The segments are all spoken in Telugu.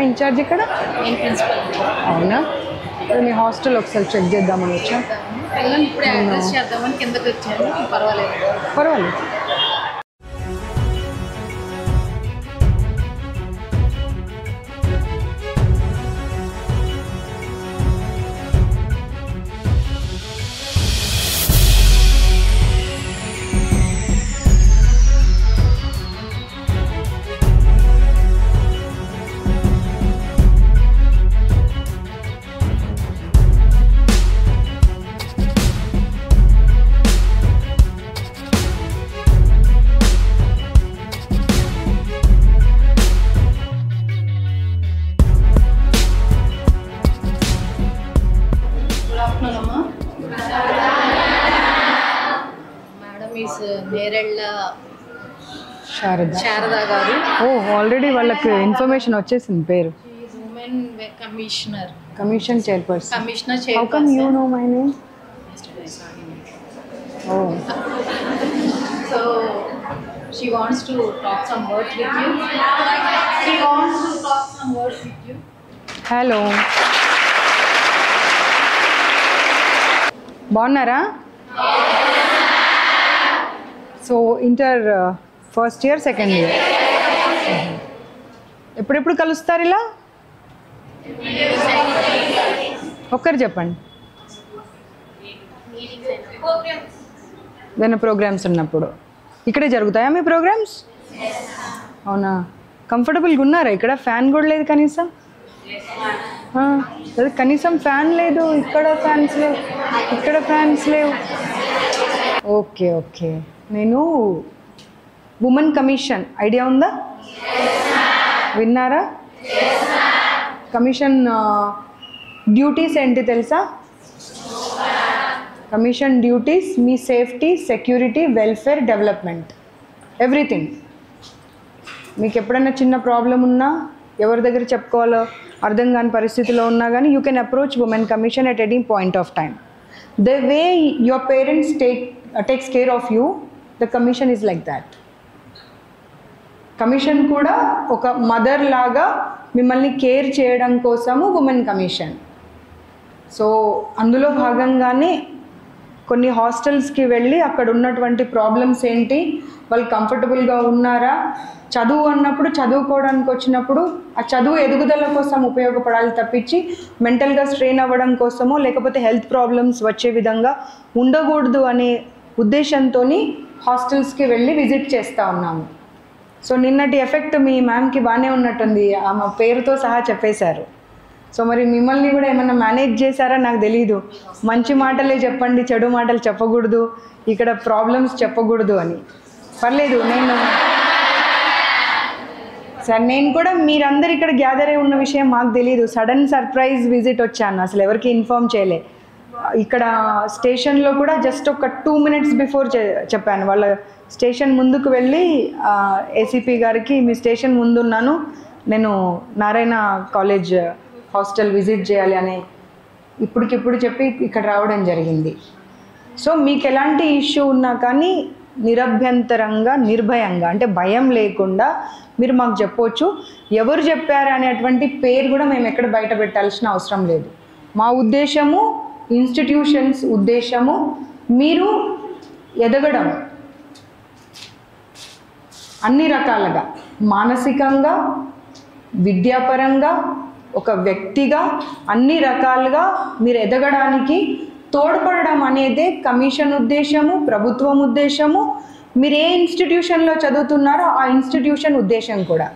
ఇన్ఛార్జ్ ఇక్కడ? అవునా? మీ హాస్టల్ ఒకసారి చెక్ చేద్దామని వచ్చా. పర్వాలేదు. శారదా గారు. ఆల్రెడీ వాళ్ళకి ఇన్ఫర్మేషన్ వచ్చేసింది పేరు. Commission chairperson. How come you know my name? So she wants to talk some words with you. Hello, బాగున్నారా? So inter first year, second year ఎప్పుడెప్పుడు కలుస్తారు ఇలా? ఒక్కరు చెప్పండి. ఏదైనా ప్రోగ్రామ్స్ ఉన్నప్పుడు. ఇక్కడే జరుగుతాయా మీ ప్రోగ్రామ్స్? అవునా? కంఫర్టబుల్గా ఉన్నారా ఇక్కడ? ఫ్యాన్ కూడా లేదు కనీసం? కనీసం ఫ్యాన్ లేదు. ఇక్కడ ఫ్యాన్స్ లేవు, ఇక్కడ ఫ్యాన్స్ లేవు. ఓకే. నేను ఉమెన్ కమిషన్ ఐడియా ఉందా? విన్నారా? కమిషన్ డ్యూటీస్ ఏంటి తెలుసా? కమిషన్ డ్యూటీస్ మీ safety, security, welfare, development, everything. మీకు ఎప్పుడైనా చిన్న ప్రాబ్లం ఉన్నా, ఎవరి దగ్గర చెప్పుకోవాలో అర్థం కాని పరిస్థితిలో ఉన్నా కానీ you can approach women commission at any point of time. The way your parents takes care of you, the commission is like that. Commission కూడా ఒక మదర్ లాగా మిమ్మల్ని కేర్ చేయడం కోసము ఉమెన్ కమిషన్. సో అందులో భాగంగానే కొన్ని హాస్టల్స్కి వెళ్ళి అక్కడ ఉన్నటువంటి ప్రాబ్లమ్స్ ఏంటి, వాళ్ళు కంఫర్టబుల్గా ఉన్నారా, చదువు అన్నప్పుడు చదువుకోవడానికి వచ్చినప్పుడు ఆ చదువు ఎదుగుదల కోసం ఉపయోగపడాలి తప్పించి మెంటల్గా స్ట్రెయిన్ అవ్వడం కోసమో లేకపోతే హెల్త్ ప్రాబ్లమ్స్ వచ్చే విధంగా ఉండకూడదు అనే ఉద్దేశంతో హాస్టల్స్కి వెళ్ళి విజిట్ చేస్తూ ఉన్నాము. సో నిన్నటి ఎఫెక్ట్ మీ మ్యామ్కి బాగానే ఉన్నట్టుంది, ఆమె పేరుతో సహా చెప్పేశారు. సో మరి మిమ్మల్ని కూడా ఏమన్నా మేనేజ్ చేశారా నాకు తెలీదు. మంచి మాటలే చెప్పండి, చెడు మాటలు చెప్పకూడదు, ఇక్కడ ప్రాబ్లమ్స్ చెప్పకూడదు అని. పర్లేదు, నేను కూడా మీరందరు ఇక్కడ గ్యాదర్ అయి ఉన్న విషయం మాకు తెలీదు. సడన్ సర్ప్రైజ్ విజిట్ వచ్చాను, అసలు ఎవరికి ఇన్ఫార్మ్ చేయలే. ఇక్కడ స్టేషన్లో కూడా జస్ట్ ఒక 2 minutes బిఫోర్ చెప్పాను. వాళ్ళ స్టేషన్ ముందుకు వెళ్ళి ఏసీపీ గారికి మీ స్టేషన్ ముందున్నాను, నేను నారాయణ కాలేజ్ హాస్టల్ విజిట్ చేయాలి అని ఇప్పటికిప్పుడు చెప్పి ఇక్కడ రావడం జరిగింది. సో మీకు ఎలాంటి ఇష్యూ ఉన్నా కానీ నిరభ్యంతరంగా, నిర్భయంగా, అంటే భయం లేకుండా మీరు మాకు చెప్పవచ్చు. ఎవరు చెప్పారు అనేటువంటి పేరు కూడా మేము ఎక్కడ బయట పెట్టాల్సిన అవసరం లేదు. మా ఉద్దేశము, ఇన్స్టిట్యూషన్స్ ఉద్దేశము మీరు ఎదగడం అన్ని రకాలుగా, మానసికంగా, విద్యాపరంగా, ఒక వ్యక్తిగా అన్ని రకాలుగా మీరు ఎదగడానికి తోడ్పడడం అనేదే కమిషన్ ఉద్దేశము, ప్రభుత్వం ఉద్దేశము. మీరు ఏ ఇన్స్టిట్యూషన్లో చదువుతున్నారో ఆ ఇన్స్టిట్యూషన్ ఉద్దేశం కూడా.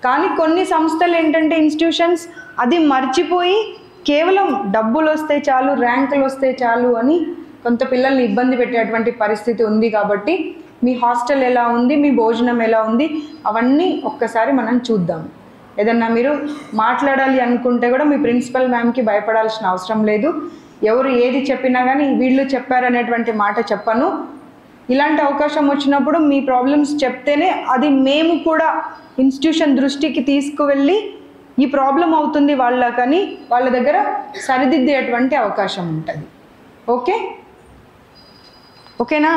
కానీ కొన్ని సంస్థలు ఏంటంటే ఇన్స్టిట్యూషన్స్ అది మర్చిపోయి కేవలం డబ్బులు వస్తే చాలు, ర్యాంకులు వస్తే చాలు అని కొంత పిల్లల్ని ఇబ్బంది పెట్టేటువంటి పరిస్థితి ఉంది. కాబట్టి మీ హాస్టల్ ఎలా ఉంది, మీ భోజనం ఎలా ఉంది, అవన్నీ ఒక్కసారి మనం చూద్దాం. ఏదన్నా మీరు మాట్లాడాలి అనుకుంటే కూడా మీ ప్రిన్సిపల్ మ్యామ్కి భయపడాల్సిన అవసరం లేదు. ఎవరు ఏది చెప్పినా కానీ వీళ్ళు చెప్పారనేటువంటి మాట చెప్పను. ఇలాంటి అవకాశం వచ్చినప్పుడు మీ ప్రాబ్లమ్స్ చెప్తేనే అది మేము కూడా ఇన్స్టిట్యూషన్ దృష్టికి తీసుకువెళ్ళి ఈ ప్రాబ్లం అవుతుంది వాళ్ళకని వాళ్ళ దగ్గర సరిదిద్దేటువంటి అవకాశం ఉంటుంది. ఓకేనా?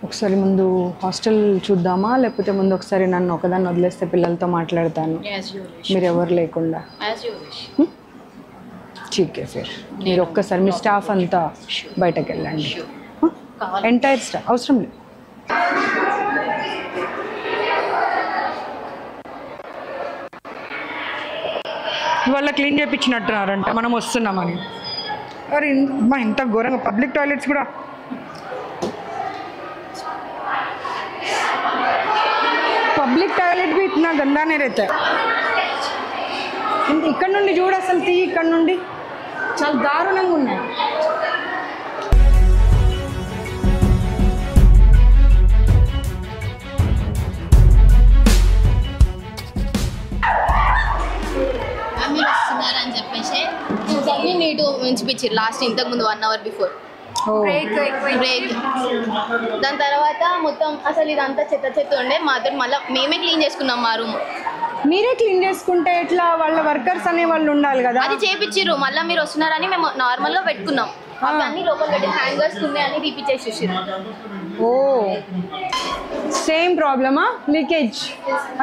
ఒకసారి ముందు హాస్టల్ చూద్దామా, లేకపోతే ముందు ఒకసారి నన్ను ఒకదాన్ని వదిలేస్తే పిల్లలతో మాట్లాడతాను, మీరు ఎవరు లేకుండా. ठीक है फिर మీరు ఒక్కసారి మీ స్టాఫ్ అంతా బయటకు వెళ్ళండి. ఎంటైర్ స్టాఫ్ అవసరం లేదు. ఇవాళ క్లీన్ చేయించినట్టున్నారంట మనం వస్తున్నామని. అరే మా ఇంత ఘోరంగా పబ్లిక్ టాయిలెట్స్ కూడా. పబ్లిక్ టాయిలెట్ भी इतना गंदा नहीं रहता है. ఇక్కడ నుండి చూడు అసలు తీ, ఇక్కడ నుండి చాలా దారుణంగా ఉన్నాయి. వస్తున్నారని చెప్పేసి అన్ని నీటు ఉంచిపించారు లాస్ట్ ఇంతకు ముందు 1 hour బిఫోర్ బ్రేక్. దాని తర్వాత మొత్తం అసలు ఇదంతా చెత్త ఉండే మాతో మళ్ళీ మేమే క్లీన్ చేసుకున్నాం మా రూమ్. మీరే క్లీన్ చేసుకుంటే ఎట్లా? వాళ్ళ వర్కర్స్ అనే వాళ్ళు ఉండాలి కదా. అది చేపించారు, మళ్ళీ మీరు వస్తున్నారని మేము నార్మల్ గా పెట్టుకున్నాం. అవన్నీ లోపల పెట్టి హ్యాంగర్స్ ఉన్నాయి అని తీపిచ్చేసేసారు. ఓ సేమ్ ప్రాబ్లమా? లీకేజ్?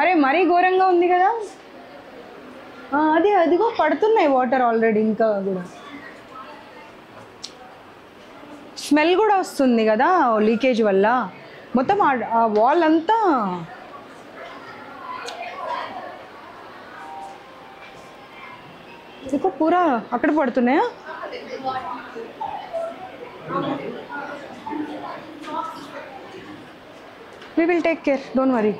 అరే మరీ ఘోరంగా ఉంది కదా. అదిగో పడుతున్నాయి వాటర్ ఆల్రెడీ. ఇంకా కూడా స్మెల్ కూడా వస్తుంది కదా లీకేజ్ వల్ల. మొత్తం ఆ వాల్ అంతా देखो पूरा అక్కడ పడుతున్నాయా? we will take care, don't worry.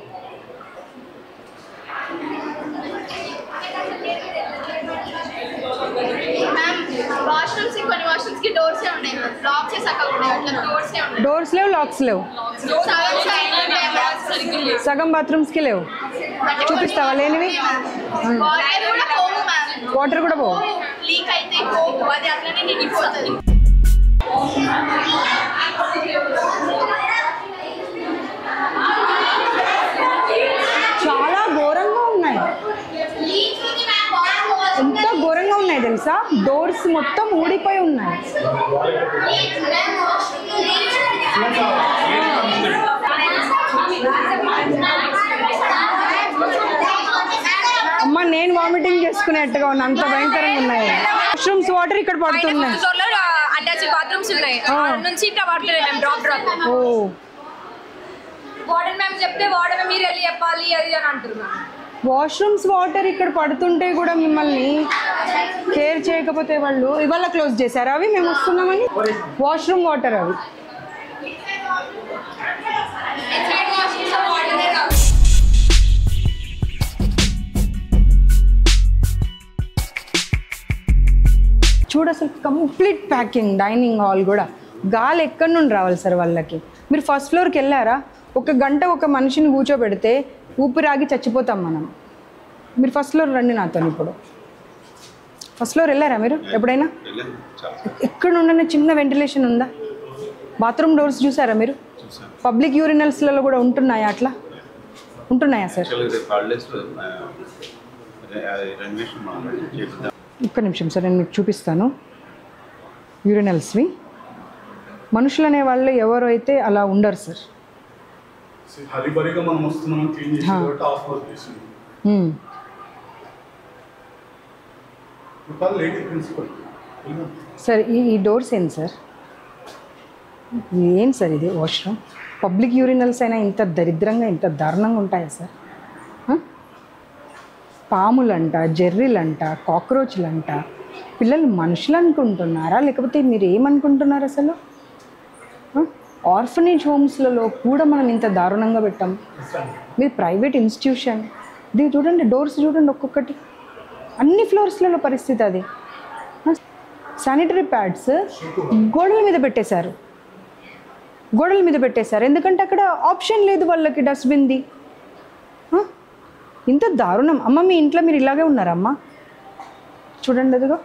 Washrooms కి కొన్ని వాష్రూమ్స్ కి డోర్స్ ఏ ఉన్నాయి, లాక్స్ ఏ సకల్ ఉన్నాయి. అట్లా డోర్స్ ఏ ఉన్నాయి. డోర్స్ లేవు, లాక్స్ లేవు. సగం బాత్రూమ్స్ కి లేవు. చూపిస్తావా లేనివి? వాటర్ కూడా పోవు. లీక్ అయితే పోవు, అది అట్లనే నిండిపోతుంది. చాలా ఘోరంగా ఉన్నాయి. ఎంత ఘోరంగా ఉన్నాయి తెలుసా? డోర్స్ మొత్తం ఊడిపోయి ఉన్నాయి. అమ్మ నేను వామిటింగ్ చేసుకునేట్టుగా ఉన్నా, అంత భయంకరంగా ఉన్నాయి. వాష్రూమ్స్ వాటర్ ఇక్కడ పడుతున్నాయి. అటాచ్డ్ బాత్రూమ్స్ ఉన్నాయి, నుంచి ఇట్లా పడుతున్నాయి. మేము డ్రాప్ ఓ వార్డెన్ మ్యామ్ చెప్తే వార్డెన్ మీరు వెళ్ళి చెప్పాలి అది అని అంటున్నాను. వాష్రూమ్స్ వాటర్ ఇక్కడ పడుతుంటే కూడా మిమ్మల్ని కేర్ చేయకపోతే వాళ్ళు ఇవాళ క్లోజ్ చేశారు అవి మేము వస్తున్నామని. వాష్రూమ్ వాటర్ అవి. చూడు అసలు కంప్లీట్ ప్యాకింగ్. డైనింగ్ హాల్ కూడా గాలి ఎక్కడి నుండి రావాలి సార్ వాళ్ళకి? మీరు ఫస్ట్ ఫ్లోర్కి వెళ్ళారా? 1 గంట ఒక మనిషిని కూర్చోబెడితే ఊపిరాగి చచ్చిపోతాం మనం. మీరు ఫస్ట్ ఫ్లోర్ రండి నాతో. ఇప్పుడు ఫస్ట్ ఫ్లోర్ వెళ్ళారా మీరు ఎప్పుడైనా? ఎక్కడ ఉండనే చిన్న వెంటిలేషన్ ఉందా? బాత్రూమ్ డోర్స్ చూసారా మీరు? పబ్లిక్ యూరినల్స్లలో కూడా ఉంటున్నాయా? అట్లా ఉంటున్నాయా సార్? ఒక్క నిమిషం సార్, నేను మీకు చూపిస్తాను యూరినల్స్వి. మనుషులు అనే వాళ్ళు ఎవరు అయితే అలా ఉండరు సార్. సార్ ఈ డోర్స్ ఏంటి సార్? ఏం సార్ ఇది? వాష్రూమ్ పబ్లిక్ యూరినల్స్ అయినా ఇంత దరిద్రంగా ఇంత దారుణంగా ఉంటాయా సార్? పాములంట, జెర్రీలంట, కాక్రోచ్లంట. పిల్లలు మనుషులు అనుకుంటున్నారా లేకపోతే మీరు ఏమనుకుంటున్నారు అసలు? ఆర్ఫనేజ్ హోమ్స్లలో కూడా మనం ఇంత దారుణంగా పెట్టాం. మీరు ప్రైవేట్ ఇన్స్టిట్యూషన్. ఇది చూడండి, డోర్స్ చూడండి ఒక్కొక్కటి. అన్ని ఫ్లోర్స్లలో పరిస్థితి అది. శానిటరీ ప్యాడ్స్ గోడల మీద పెట్టేశారు. ఎందుకంటే అక్కడ ఆప్షన్ లేదు వాళ్ళకి డస్ట్బిన్ది. ఇంత దారుణం. అమ్మ మీ ఇంట్లో మీరు ఇలాగే ఉన్నారమ్మా? చూడండి అదిగో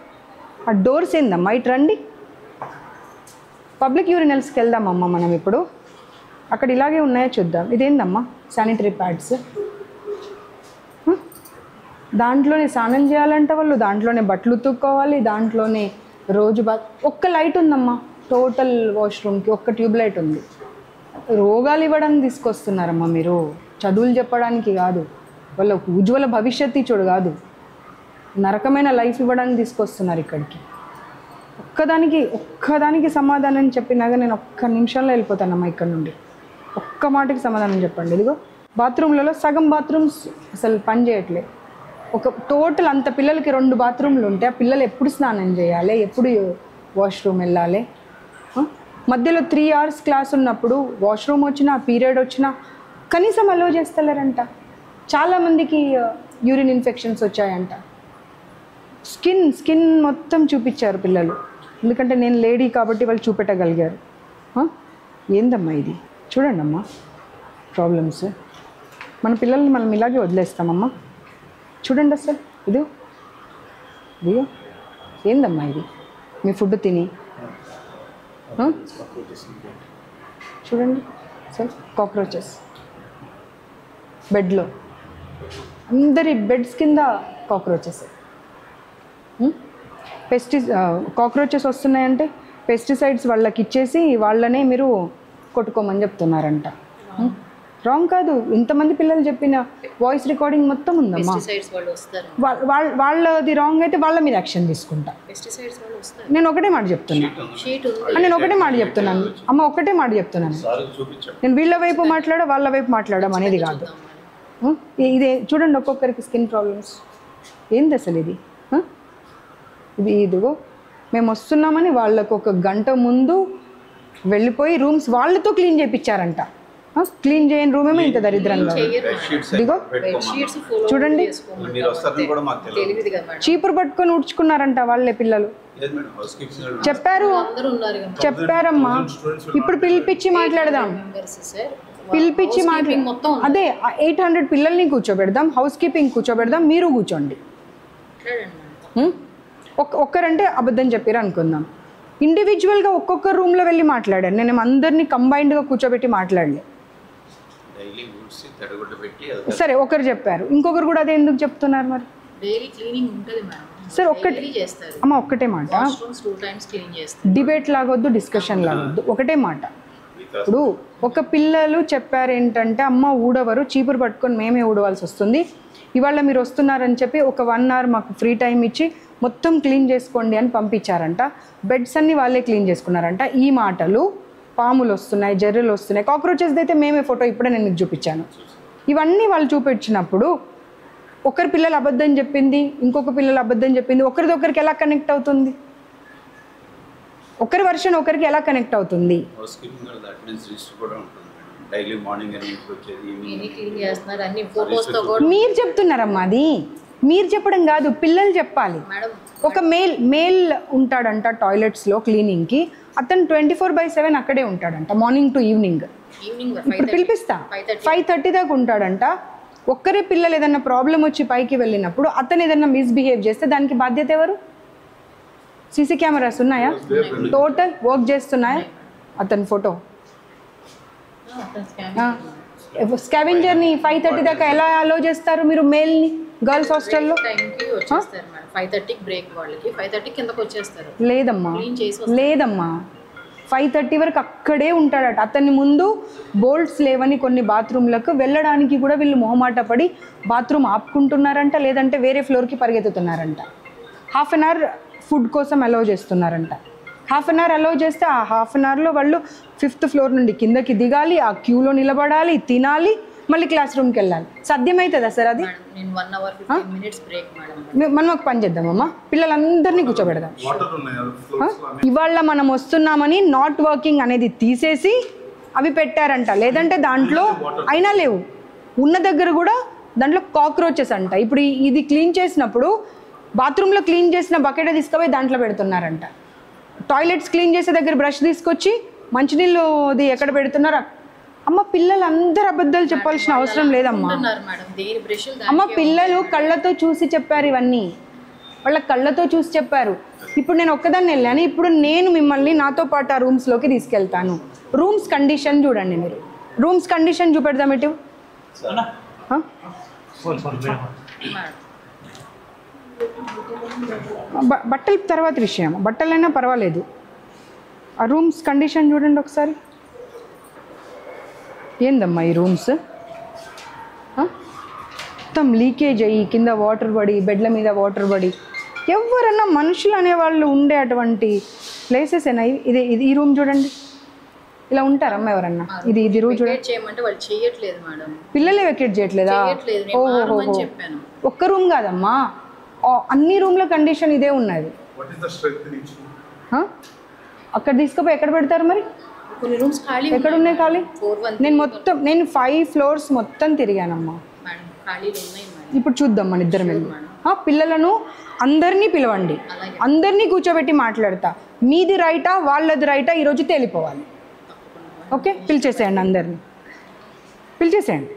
ఆ డోర్స్ ఏందమ్మా? ఇటు రండి, పబ్లిక్ యూరినల్స్కి వెళ్దామమ్మా మనం ఇప్పుడు. అక్కడ ఇలాగే ఉన్నాయో చూద్దాం. ఇదేందమ్మా? Sanitary pads. దాంట్లోనే స్నానం చేయాలంటే వాళ్ళు, దాంట్లోనే బట్టలు ఉతుక్కోవాలి, దాంట్లోనే రోజు ఒక్క లైట్ ఉందమ్మా టోటల్ వాష్రూమ్కి. ఒక్క ట్యూబ్ లైట్ ఉంది. రోగాలు ఇవ్వడానికి తీసుకొస్తున్నారమ్మా మీరు, చదువులు చెప్పడానికి కాదు, వాళ్ళ ఉజ్వల భవిష్యత్తు ఇచ్చుడు కాదు, నరకమైన లైఫ్ ఇవ్వడానికి తీసుకొస్తున్నారు ఇక్కడికి. ఒక్కదానికి సమాధానం చెప్పినాక నేను ఒక్క నిమిషంలో వెళ్ళిపోతానమ్మా ఇక్కడ నుండి. ఒక్క మాటకి సమాధానం చెప్పండి. ఇదిగో బాత్రూమ్లలో సగం బాత్రూమ్స్ అసలు పని చేయట్లే. ఒక టోటల్ అంత పిల్లలకి 2 బాత్రూమ్లు ఉంటే ఆ పిల్లలు ఎప్పుడు స్నానం చేయాలి, ఎప్పుడు వాష్రూమ్ వెళ్ళాలి? మధ్యలో 3 hours క్లాస్ ఉన్నప్పుడు వాష్రూమ్ వచ్చినా పీరియడ్ వచ్చినా కనీసం అలో చేస్తలేరంట. చాలామందికి యూరిన్ ఇన్ఫెక్షన్స్ వచ్చాయంట. స్కిన్ మొత్తం చూపించారు పిల్లలు, ఎందుకంటే నేను లేడీ కాబట్టి వాళ్ళు చూపెట్టగలిగారు. ఏందమ్మా ఇది? చూడండి అమ్మా ప్రాబ్లమ్స్. మన పిల్లల్ని మనం ఇలాగే వదిలేస్తామమ్మా. చూడండి అసలు ఇదిగో ఏందమ్మా ఇది? మీ ఫుడ్ తిని చూడండి అసలు కాక్రోచెస్ బెడ్లో, అందరి బెడ్స్ కింద కాక్రోచెస్. కాక్రోచెస్ వస్తున్నాయంటే పెస్టిసైడ్స్ వాళ్ళకి ఇచ్చేసి వాళ్ళనే మీరు కొట్టుకోమని చెప్తున్నారంట. రాంగ్ కాదు, ఇంతమంది పిల్లలు చెప్పిన వాయిస్ రికార్డింగ్ మొత్తం ఉందమ్మా. వాళ్ళది రాంగ్ అయితే వాళ్ళ మీద యాక్షన్ తీసుకుంటా. నేను ఒకటే మాట చెప్తున్నాను అమ్మ, ఒకటే మాట చెప్తున్నాను. నేను వీళ్ళ వైపు మాట్లాడా వాళ్ళ వైపు మాట్లాడడం అనేది కాదు. ఇదే చూడండి, ఒక్కొక్కరికి స్కిన్ ప్రాబ్లమ్స్. ఏంది అసలు ఇది? ఇదిగో మేము వస్తున్నామని వాళ్ళకు 1 గంట ముందు వెళ్ళిపోయి రూమ్స్ వాళ్ళతో క్లీన్ చేయించారంట. క్లీన్ చేయని రూమ్ ఏమో ఇంత దరిద్రంగా. ఇదిగో చూడండి, చీపురు పట్టుకొని ఉడ్చుకున్నారంట వాళ్ళే పిల్లలు. చెప్పారమ్మా. ఇప్పుడు పిలిపించి మాట్లాడదాం, అదే 800 పిల్లల్ని కూర్చోబెడదాం, హౌస్ కీపింగ్ కూర్చోబెడదాం, మీరు కూర్చోండి. ఒక్కరంటే అబద్ధం చెప్పారు అనుకుందాం. ఇండివిజువల్గా ఒక్కొక్క రూమ్లో వెళ్ళి మాట్లాడాను. నేను అందరినీ కంబైన్డ్గా కూర్చోబెట్టి మాట్లాడలే. సరే ఒకరు చెప్పారు, ఇంకొకరు కూడా అదే ఎందుకు చెప్తున్నారు మరి? సరే ఒక్కటే మాట, డిబేట్ లాగొద్దు, డిస్కషన్ లాగొద్దు, ఒకటే మాట. ఇప్పుడు ఒక పిల్లలు చెప్పారు ఏంటంటే అమ్మ ఊడవరు, చీపురు పట్టుకొని మేమే ఊడవాల్సి వస్తుంది, ఇవాళ మీరు వస్తున్నారని చెప్పి ఒక 1 hour మాకు ఫ్రీ టైం ఇచ్చి మొత్తం క్లీన్ చేసుకోండి అని పంపించారంట. బెడ్స్ అన్నీ వాళ్ళే క్లీన్ చేసుకున్నారంట. ఈ మాటలు పాములు వస్తున్నాయి, జర్రెలు వస్తున్నాయి, కాక్రోచెస్ అయితే మేమే ఫోటో ఇప్పుడే నేను మీకు చూపించాను. ఇవన్నీ వాళ్ళు చూపించినప్పుడు ఒకరి పిల్లలు అబద్ధం చెప్పింది, ఇంకొక పిల్లలు అబద్ధం చెప్పింది, ఒకరిదొకరికి ఎలా కనెక్ట్ అవుతుంది? ఒకరి వర్షన్ ఒకరికి ఎలా కనెక్ట్ అవుతుంది? మీరు చెప్తున్నారమ్మా, అది మీరు చెప్పడం కాదు, పిల్లలు చెప్పాలి. ఒక మేల్ ఉంటాడంట టాయిలెట్స్లో క్లీనింగ్కి, అతను 24/7 అక్కడే ఉంటాడంట, మార్నింగ్ టు ఈవినింగ్. ఇప్పుడు పిలిపిస్తా 5:30 దాకా ఉంటాడంట. ఒక్కరే పిల్లలు ఏదైనా ప్రాబ్లం వచ్చి పైకి వెళ్ళినప్పుడు అతను ఏదైనా మిస్బిహేవ్ చేస్తే దానికి బాధ్యత ఎవరు? సీసీ కెమెరాస్ ఉన్నాయా? టోటల్ వర్క్ చేస్తున్నాయా? అతని ఫోటో స్కావెంజర్ని 5:30 దాకా ఎలా అలో చేస్తారు మీరు మేల్ని గర్ల్స్ హాస్టల్లో? లేదమ్మా 5:30 వరకు అక్కడే ఉంటాడట. అతని ముందు బోల్ట్స్ లేవని కొన్ని బాత్రూమ్లకు వెళ్ళడానికి కూడా వీళ్ళు మొహమాట పడి బాత్రూమ్ ఆపుకుంటున్నారంట, లేదంటే వేరే ఫ్లోర్కి పరిగెత్తుతున్నారంట. 1/2 hour ఫుడ్ కోసం అలౌ చేస్తున్నారంట. 1/2 hour అలౌ చేస్తే ఆ 1/2 hourలో వాళ్ళు 5th floor నుండి కిందకి దిగాలి, ఆ క్యూలో నిలబడాలి, తినాలి, మళ్ళీ క్లాస్ రూమ్కి వెళ్ళాలి. సాధ్యమవుతుందా సార్ అది? మనం ఒక పని చేద్దామమ్మా, పిల్లలందరినీ కూర్చోబెడదాం. ఇవాళ మనం వస్తున్నామని నాట్ వర్కింగ్ అనేది తీసేసి అవి పెట్టారంట, లేదంటే దాంట్లో అయినా లేవు, ఉన్న దగ్గర కూడా దాంట్లో కాక్రోచెస్ అంట. ఇప్పుడు ఇది క్లీన్ చేసినప్పుడు బాత్రూంలో క్లీన్ చేసిన బకెట్ తీసుకుపోయి దాంట్లో పెడుతున్నారంట. టాయిలెట్స్ క్లీన్ చేసే దగ్గర బ్రష్ తీసుకొచ్చి మంచినీళ్ళుది ఎక్కడ పెడుతున్నారు? అమ్మ పిల్లలందరూ అబద్ధాలు చెప్పాల్సిన అవసరం లేదమ్మా. అమ్మ పిల్లలు కళ్ళతో చూసి చెప్పారు, ఇవన్నీ వాళ్ళ కళ్ళతో చూసి చెప్పారు. ఇప్పుడు నేను ఒక్కదాన్ని వెళ్ళాను, ఇప్పుడు నేను మిమ్మల్ని నాతో పాటు ఆ రూమ్స్లోకి తీసుకెళ్తాను. రూమ్స్ కండిషన్ చూడండి, మీరు రూమ్స్ కండిషన్ చూపెడదాం. ఇటు బట్టల తర్వాత విషయం, బట్టలైనా పర్వాలేదు, ఆ రూమ్స్ కండిషన్ చూడండి ఒకసారి. ఏందమ్మా ఈ రూమ్స్ మొత్తం లీకేజ్ అయ్యి కింద వాటర్ పడి బెడ్ల మీద వాటర్ పడి ఎవరన్నా మనుషులు అనేవాళ్ళు ఉండే అటువంటి ప్లేసెస్ అయినా ఇది ఇది ఈ రూమ్ చూడండి ఇలా ఉంటారమ్మా ఎవరన్నా ఇది రూమ్ చూడండి చేయమంటే వాళ్ళు చేయట్లేదు మేడం. పిల్లలే వెకేట్ చేయట్లేదా ఓహో ఒక్క రూమ్ కాదమ్మా అన్ని రూమ్ల కండిషన్ ఇదే ఉన్నది అక్కడ తీసుకుపోయి ఎక్కడ పెడతారు మరి కొన్ని రూమ్స్ ఖాళీ ఎక్కడ ఉన్నాయి ఖాళీ నేను 5 floors మొత్తం తిరిగానమ్మా మేడం. ఖాళీలు ఉన్నాయి మేడం. ఇప్పుడు చూద్దాం మన ఇద్దరం వెళ్ళి పిల్లలను అందరినీ పిలవండి అందరినీ కూర్చోబెట్టి మాట్లాడతా మీది రైటా వాళ్ళది రైటా ఈరోజు తేలిపోవాలి ఓకే పిలిచేసేయండి అందరినీ పిలిచేసేయండి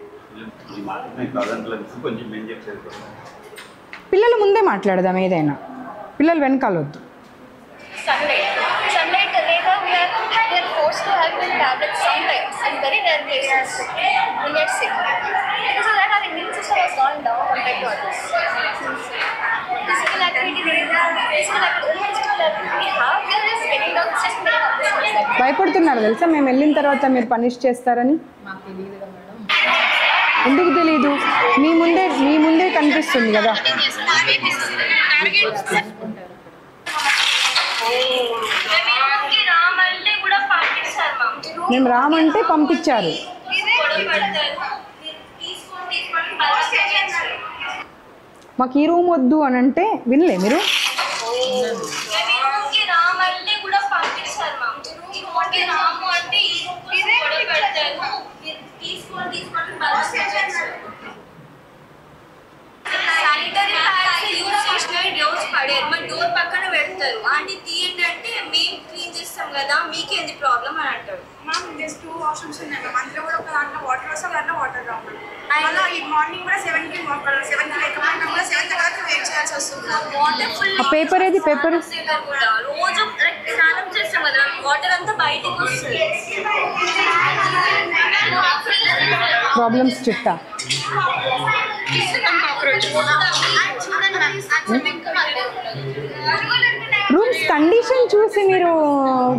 పిల్లల ముందే మాట్లాడదాం ఏదైనా పిల్లలు వెనకాలొద్దు భయపడుతున్నారు తెలుసా మేము వెళ్ళిన తర్వాత మీరు పనిష్ చేస్తారని ఎందుకు తెలీదు మీ ముందే కనిపిస్తుంది కదా మేము రామంటే పంపించారు మాకు ఈ రూమ్ వద్దు అని అంటే వినలే మీరు డోర్ పక్కన పెడతారు ఆంటీ తీయండి అంటే మేము క్లీన్ చేస్తాం కదా మీకేంది ప్రాబ్లం అని అంటారు. మ్యామ్ జస్ట్ 2 వాష్రూమ్స్ ఉన్నాయి మ్యామ్ అందులో కూడా ఒక దాంట్లో వాటర్ వస్తే దాంట్లో వాటర్ రావు అలా ఈ మార్నింగ్ కూడా 7కి 7కి లేకపోయినా కూడా 7 తర్వాత వెయిట్ చేయాల్సి వస్తుంది. వాటర్ ఫుల్ పేపర్ ఏది పేపర్ రోజు స్నానం చేస్తాం కదా వాటర్ అంతా బయటకు వస్తుంది. ప్రాబ్లమ్స్ చిట్టా రూమ్స్ కండిషన్ చూసి మీరు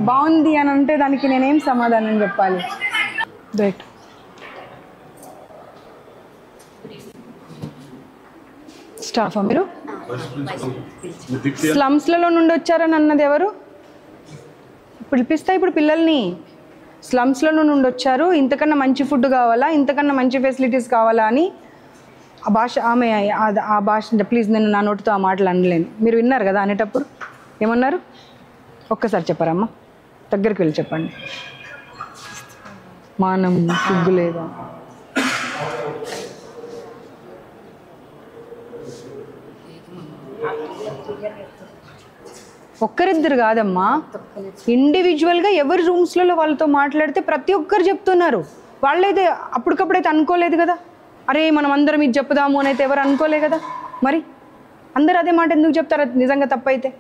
బాగుంది అని అంటే దానికి నేనేం సమాధానం చెప్పాలి రైట్ స్టాఫా మీరు స్లమ్స్లలో నుండి వచ్చారని అన్నది ఎవరు పిలిపిస్తా ఇప్పుడు పిల్లల్ని స్లమ్స్లో నుండి వచ్చారు ఇంతకన్నా మంచి ఫుడ్ కావాలా ఇంతకన్నా మంచి ఫెసిలిటీస్ కావాలా అని ఆ భాష ఆమె ఆ భాష ప్లీజ్ నేను నా నోటితో ఆ మాటలు అనలేను మీరు విన్నారు కదా అనేటప్పుడు ఏమన్నారు ఒక్కసారి చెప్పారమ్మా దగ్గరికి వెళ్ళి చెప్పండి మానం సిగ్గు లేదా ఒక్కరిద్దరు కాదమ్మా ఇండివిజువల్గా ఎవరి రూమ్స్లలో వాళ్ళతో మాట్లాడితే ప్రతి ఒక్కరు చెప్తున్నారు వాళ్ళైతే అప్పటికప్పుడైతే అనుకోలేదు కదా అరే మనం అందరం ఇది చెప్పుదాము అని అయితే ఎవరు అనుకోలే కదా మరి అందరు అదే మాట ఎందుకు చెప్తారు నిజంగా తప్పైతే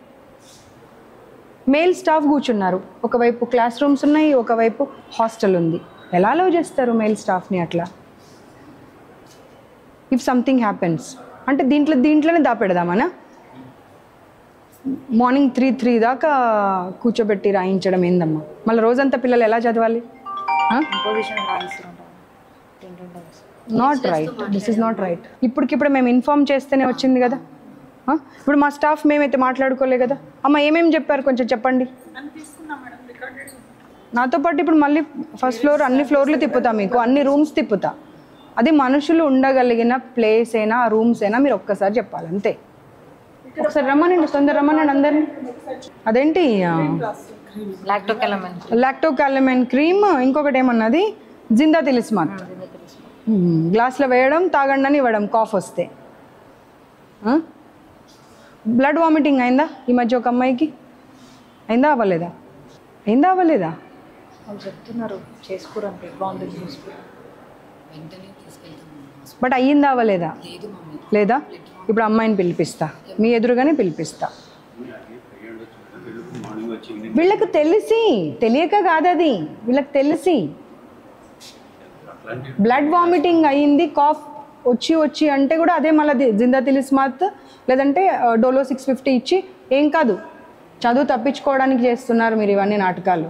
మేల్ స్టాఫ్ కూర్చున్నారు ఒకవైపు క్లాస్ రూమ్స్ ఉన్నాయి ఒకవైపు హాస్టల్ ఉంది ఎలా అలౌ చేస్తారు మేల్ స్టాఫ్ని అట్లా ఇఫ్ సంథింగ్ హ్యాపెన్స్ అంటే దీంట్లోనే దాపెడదామనా మార్నింగ్ 3 దాకా కూర్చోబెట్టి రాయించడం ఏందమ్మా మళ్ళీ రోజంతా పిల్లలు ఎలా చదవాలి not right this is not right ఇప్పటికిప్పుడు మేము ఇన్ఫార్మ్ చేస్తేనే వచ్చింది కదా ఇప్పుడు మా స్టాఫ్ మేమైతే మాట్లాడుకోలే కదా అమ్మ ఏమేమి చెప్పారు కొంచెం చెప్పండి నాతో పాటు ఇప్పుడు మళ్ళీ ఫస్ట్ ఫ్లోర్ అన్ని ఫ్లోర్లు తిప్పుతా మీకు అన్ని రూమ్స్ తిప్పుతా అది మనుషులు ఉండగలిగిన ప్లేస్ అయినా రూమ్స్ అయినా మీరు ఒక్కసారి చెప్పాలి అంతే ఒకసారి రమ్మనండి తొందర రమ్మనండి అందరినీ అదేంటి లాక్టోకాలమైన్ క్రీమ్ ఇంకొకటి ఏమన్నది జిందా తిలిస్మాత్ గ్లాస్లో వేయడం తాగండి అని ఇవ్వడం కాఫ్ వస్తే బ్లడ్ వామిటింగ్ అయిందా ఈ మధ్య ఒక అమ్మాయికి అయిందా అవ్వలేదా వాళ్ళు చెప్తున్నారు చేసుకోరంటే బాగుంది బట్ అయ్యిందా అవ్వలేదా లేదా ఇప్పుడు అమ్మాయిని పిలిపిస్తా మీ ఎదురుగానే పిలిపిస్తా వీళ్ళకి తెలియక కాదు అది వీళ్ళకి తెలిసి బ్లడ్ వామిటింగ్ అయ్యింది కాఫ్ వచ్చి అంటే కూడా అదే మళ్ళీ జిందా తిలిస్మాత్ లేదంటే డోలో 650 ఇచ్చి ఏం కాదు చదువు తప్పించుకోవడానికి చేస్తున్నారు మీరు ఇవన్నీ నాటకాలు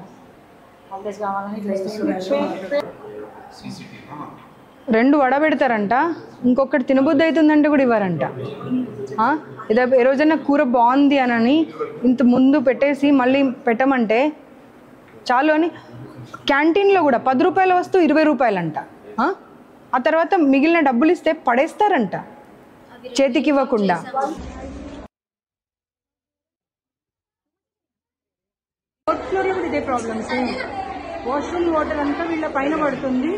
2 వడబెడతారంట, ఇంకొకటి తినబుద్ధి అవుతుందంటే కూడా ఇవ్వరంట. ఇదే ఏ రోజైనా కూర బాగుంది అని ఇంత ముందు పెట్టేసి మళ్ళీ పెట్టమంటే చాలు అని క్యాంటీన్లో కూడా 10 రూపాయల వస్తువు 20 రూపాయలంట. ఆ తర్వాత మిగిలిన డబ్బులు ఇస్తే పడేస్తారంట చేతికి ఇవ్వకుండా. ఫోర్త్ ఫ్లోర్లో కూడా ఇదే ప్రాబ్లమ్స్. వాష్రూమ్ వాటర్ అంతా వీళ్ళ పైన పడుతుంది,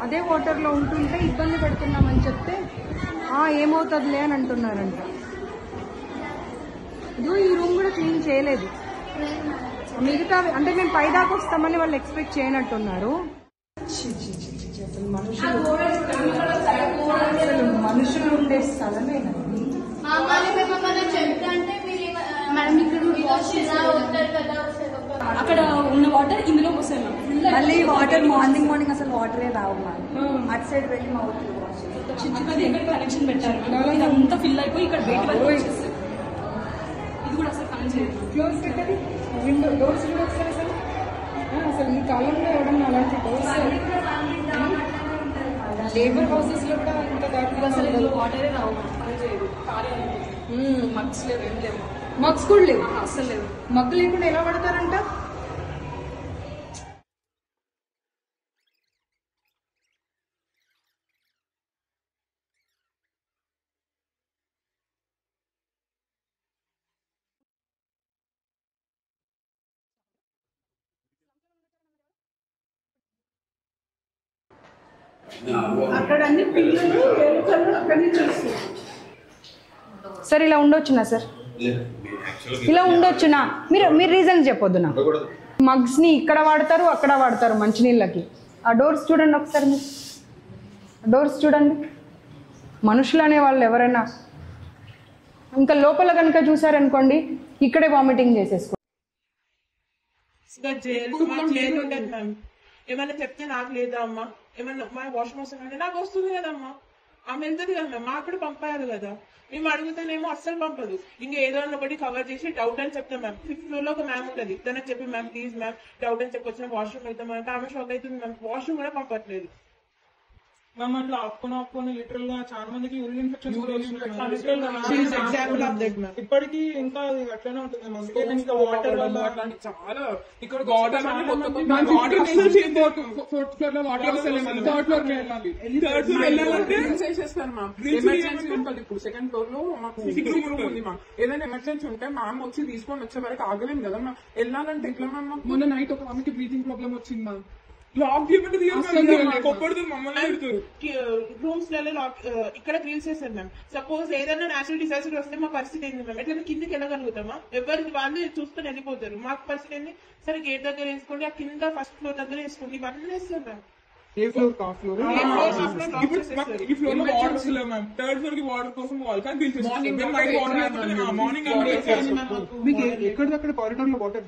అదే వాటర్లో ఉంటుంటే ఇబ్బంది పెడుతున్నామని చెప్తే ఏమవుతుందిలే అని అంటున్నారంట. ఇదిగో ఈ రూమ్ కూడా క్లీన్ చేయలేదు. మిగతా అంటే మేము పైదాకా వస్తామని వాళ్ళు ఎక్స్పెక్ట్ చేయనట్టున్నారు. మనుషులు ఉండే స్థలమే అక్కడ ఉన్న వాటర్ ఇందులోకి వస్తాయి మ్యామ్. మళ్ళీ వాటర్ మార్నింగ్ అసలు వాటరే రావు మ్యామ్. అటు సైడ్ వెళ్ళి మా ఊరికి చిన్నది ఎక్కడ కనెక్షన్ పెట్టారు, ఇదంతా ఫిల్ అయిపోయి ఇక్కడ బయట వరకు వచ్చేస్తుంది. ఇది కూడా అసలు పని చేయదు. క్లోజ్ పెట్టది విండో డోర్స్ కూడా వస్తాయి అసలు. అసలు ఈ కాలంలో ఎవడన్నా అలాంటి డోర్స్ లేబర్ హౌసెస్ లో కూడా ఇంత దాకా అసలు ఇందులో వాటరే రావు, పని చేయదు. కార్యాలయం మగ్స్ లేవు, ఏం లేవు. మగ్స్ కూడా లేవు, అసలు లేవు. మగ్గు లేకుండా ఎలా పడతారంట? అక్కడ అన్ని పిల్లలు ఎలుకలు అక్కడి నుంచి వస్తాయి. సార్ ఇలా ఉండొచ్చునా సార్? ఇలా ఉండొచ్చునా? మీరు రీజన్ చెప్పొద్దు నా. మగ్స్ని ఇక్కడ వాడతారు, అక్కడ వాడతారు మంచినీళ్ళకి. ఆ డోర్స్ చూడండి ఒకసారి, మీరు డోర్స్ చూడండి. మనుషులు అనే వాళ్ళు ఎవరైనా ఇంకా లోపల కనుక చూసారనుకోండి ఇక్కడే వామిటింగ్ చేసేసుకో. ఏమైనా చెప్తే నాకు లేదా అమ్మా, ఏమన్నా మా వాషింగ్ మెషిన్ అంటే నాకు వస్తుంది కదమ్మా, ఆమె వెళ్తుంది కదా, మాకు కూడా పంపారు కదా. మేము అడుగుతానేమో అస్సలు పంపదు. ఇంకా ఏదో ఒకటి కవర్ చేసి డౌట్ అని చెప్తాం మ్యామ్. 5th floor లో ఒక మ్యామ్ ఉంటుంది, తనకు చెప్పి మ్యామ్ ప్లీజ్ మ్యామ్ డౌట్ అని చెప్పొచ్చిన వాష్రూమ్ వెళ్తాం అంటే ఆమె షాక్ అవుతుంది మ్యామ్, వాష్రూమ్ కూడా పంపట్లేదు మ్యామ్. అట్లా ఆపుకొని లిటరల్ గా చాలా మందికి urine infection example of that ma'am. ఇప్పటికీ ఇంకా అట్లనే ఉంటుంది. వాటర్ వల్ల అట్లాంటి చాలా ఇక్కడ వాటర్ 4th floor లో వాటర్ 3rd floor కి వెళ్ళాలి. 3rd floor వెళ్ళాలంటే చేసేస్తారు మ్యామ్. ఎమర్జెన్సీ ఉంటుంది. ఇప్పుడు 2nd floor లో మాకు రూమ్ ఉంది మ్యామ్. ఏదైనా ఎమర్జెన్సీ ఉంటే మ్యామ్ వచ్చి తీసుకొని వచ్చే వరకు ఆగలేము కదా మ్యామ్. వెళ్ళాలంటే ఎట్లా మ్యామ్? మొన్న నైట్ ఒక ఆమెకి బ్రీతింగ్ ప్రాబ్లం వచ్చింది మ్యామ్. లాక్ రూమ్స్ లలో లాక్ ఇక్కడ క్లీన్ చేస్తారు మ్యామ్. సపోజ్ ఏదైనా నేచురల్ డిజాస్టర్ వస్తే మా పరిస్థితి ఏంటి మ్యామ్? ఎట్లా కిందకి వెళ్ళగలుగుతామా? ఎవరికి వాళ్ళు చూసుకొని వెళ్ళిపోతారు. మాకు పరిస్థితి ఏంటి? సరే గేట్ దగ్గర వేసుకోండి, ఆ కింద 1st floor దగ్గర వేసుకోండి, ఇవన్నీ వేస్తారు మ్యామ్. ఈ ఫ్లోర్ లో వాటర్ వస్తలేవు మ్యామ్. 3rd floor కి వాటర్ కోసం వాళ్ళు కానీ మార్నింగ్ మీకు ఎక్కడిదక్కడ కారిడార్ లో వాటర్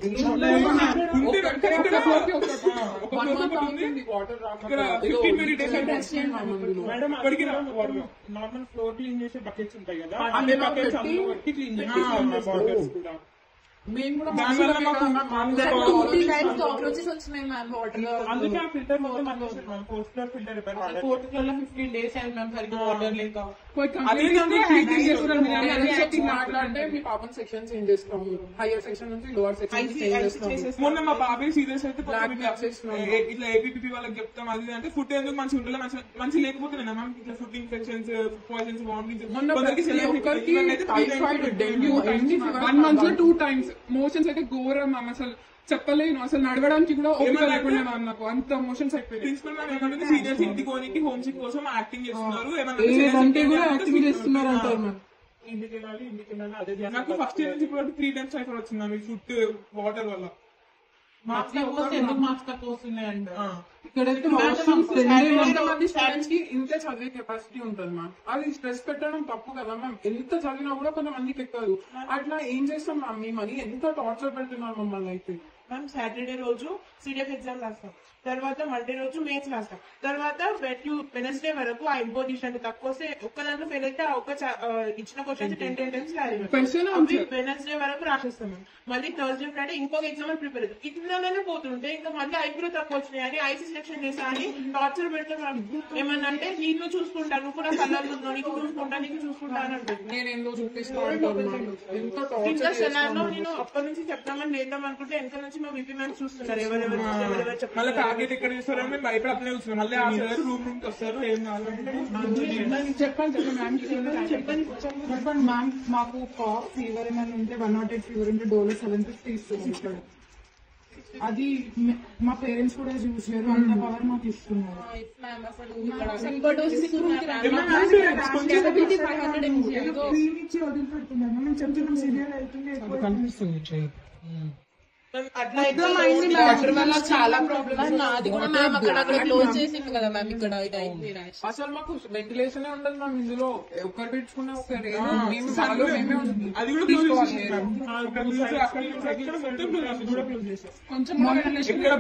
మేడం. అక్కడికి నార్మల్ ఫ్లోర్ క్లీన్ చేసే బకెట్స్ ఉంటాయి కదా, అదే బకెట్స్ అందులో పెట్టి క్లీన్ చేసి మేము కూడా అందుకే ఆ ఫిల్టర్ మొత్తం 4th floor filter repair 4th floor లో 15 days అయింది మ్యామ్. సరిగ్గా వాటర్ లేక మాట్లాడితే మీ పాపం సెక్షన్ చేంజ్ చేస్తాం. హైయర్ సెక్షన్ నుంచి లోవర్ సెక్షన్ చేంజ్ చేస్తాం. మొన్న మా బాబాయ్ సీరియస్ అయితే ఇట్లా ఏపీపీ వాళ్ళకి చెప్తాం అది అంటే ఫుడ్ ఎందుకు మంచిగా ఉంటుందో మంచి లేకపోతున్నాయి మ్యామ్. ఇట్లా food infections, poisons, vomitings 1 month లో 2 times మోషన్స్ అయితే ఘోరం మ్యామ్. అసలు చెప్పలేను, అసలు నడవడానికి కూడా లేకుండా నాకు అంత మోషన్స్ అయిపోయింది. సీనియర్స్ ఇంటికి పోనీకి హోమ్ సిక్ కోసం యాక్టింగ్ చేస్తున్నారు, యాక్టింగ్ చేస్తున్నారు అంటారు మ్యామ్. ఇంటికి వెళ్ళాలి అదే. నాకు ఫస్ట్ ఇయర్ నుంచి ఇప్పుడు 3 times టైఫాయిడ్ వచ్చింది మ్యామ్. ఈ ఫుడ్ వాటర్ వల్ల. మార్క్స్ తక్కువ వస్తున్నాయండి. ఇక్కడైతే మంది స్టూడెంట్స్ కి ఇంత చదివే కెపాసిటీ ఉంటుంది మ్యామ్. అది స్ట్రెస్ పెట్టడం తప్పు కదా మ్యామ్. ఎంత చదివినా కూడా కొంతమందికి ఎక్కదు. అట్లా ఏం చేస్తాం మ్యామ్? మీ మనీ ఎంత టార్చర్ పెడుతున్నారు మమ్మల్ని అయితే. మ్యామ్ సాటర్డే రోజు సిడిఎఫ్ ఎగ్జామ్ రాస్తాం, తర్వాత మండే రోజు మేథ్స్ రాస్తాం, తర్వాత వెనస్డే వరకు ఆ ఇంపోజిషన్ తక్కువ వస్తే ఒక్క దాంట్లో ఫెయిల్ అయితే ఆ ఒక్క ఇచ్చిన క్వశ్చన్స్ 10 times వెనస్డే వరకు రాసేస్తాం మ్యామ్. మళ్ళీ థర్స్డే ఫ్రైడే ఇంకొక ఎగ్జామ్ ప్రిపేర్ అవుతాం. ఇట్లానే పోతుంటే ఇంకా మళ్ళీ ఐబ్రో తక్కువ వచ్చినాయి అని ఐసీ ఇన్స్ట్రక్షన్ చేసా అని టార్చర్ పెడతాను. ఏమన్నా అంటే నీకు చూసుకుంటా, నువ్వు కూడా కళ్ళల్లో ఉన్నావు, నీకు చూసుకుంటా అని అంటుంది. నేను ఎందుకు చూపిస్తాను ఇంకా క్షణాల్లో నేను అప్పటి నుంచి చెప్తామని నేద్దాం అనుకుంటే వెనక నుంచి మా విపి మ్యామ్ చూస్తున్నారు ఎవరెవరు మళ్ళీ టార్గెట్ ఎక్కడ చూస్తారో మేము భయపడి అట్లనే చూస్తున్నాం. మళ్ళీ ఆ సార్ రూమ్ నుంచి వస్తారు, ఏం కావాలంటే చెప్పండి మ్యామ్. మాకు కాఫ్ ఫీవర్ ఏమైనా ఉంటే 108 ఫీవర్ ఉంటే డోలో 750 ఇస్తారు. అది మా పేరెంట్స్ కూడా చూసారు, అంత పవర్ మాకు ఇస్తున్నారు. మేము చెప్తున్నాం సీరియల్ అవుతుంది కనిపిస్తుంది. చాలా ప్రాబ్లమ్స్ నాది కూడా మ్యామ్ అక్కడ క్లోజ్ చేసింది కదా మ్యామ్. ఇక్కడ అసలు మాకు వెంటిలేషన్ ఉండదు మ్యామ్. ఇందులో ఒకరు పెట్టుకున్న ఒకరు కొంచెం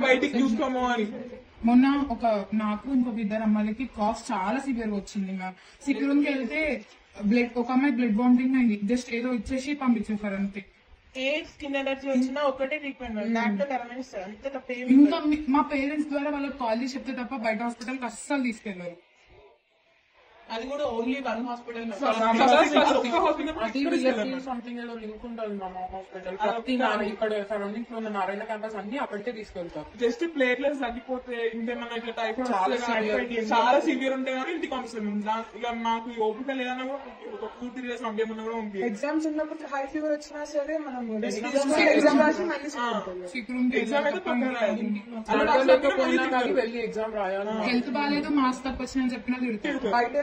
బయటికి చూసుకోమో అని. మొన్న నాకు ఇంకొక ఇద్దరు అమ్మాయిలకి కాఫ్ చాలా సివియర్ వచ్చింది మ్యామ్. సివియర్ రూమ్ కి వెళ్తే ఒక అమ్మాయి బ్లడ్ బాండింగ్ అయింది. జస్ట్ ఏదో ఇచ్చేసి పంపించేసారు అంతే. ఏ స్కిన్ ఎలర్జీ వచ్చినా ఒకటే ట్రీట్మెంట్ దాంట్లో గమనిస్తారు అంతే తప్ప. ఇంకా మా పేరెంట్స్ ద్వారా వాళ్ళకి కాల్ చేసి చెప్తే తప్ప బయట హాస్పిటల్ కి అస్సలు తీసుకెళ్లారు. అది కూడా ఓన్లీ వన్ హాస్పిటల్ సంథింగ్ ఏదో లింక్ ఉంటుంది మా హాస్పిటల్. ఇక్కడ సరౌండింగ్స్ లో ఉన్న నారాయణ క్యాంపస్ అన్ని అక్కడికే తీసుకెళ్తారు. జస్ట్ ప్లేట్లెట్స్ తగ్గిపోతే ఇంకేమన్నా ఇట్లా టైఫాయిడ్ చాలా సివియర్ ఉంటే కానీ ఇంటికి పంపిస్తాం. ఇక మాకు ఓపిక లేదన్నా కూడా 2-3 days పంపేమన్నా కూడా ఉంది. ఎగ్జామ్స్ ఉన్నప్పుడు హై ఫీవర్ వచ్చినా సరే మనం ఎగ్జామ్ రాసి మళ్ళీ ఎగ్జామ్ లేకపోయినా కానీ వెళ్ళి ఎగ్జామ్ రాయాలి. హెల్త్ బాగాలేదు మాస్క్ తప్ప వచ్చిన చెప్పినా తిరుగుతారు. బయట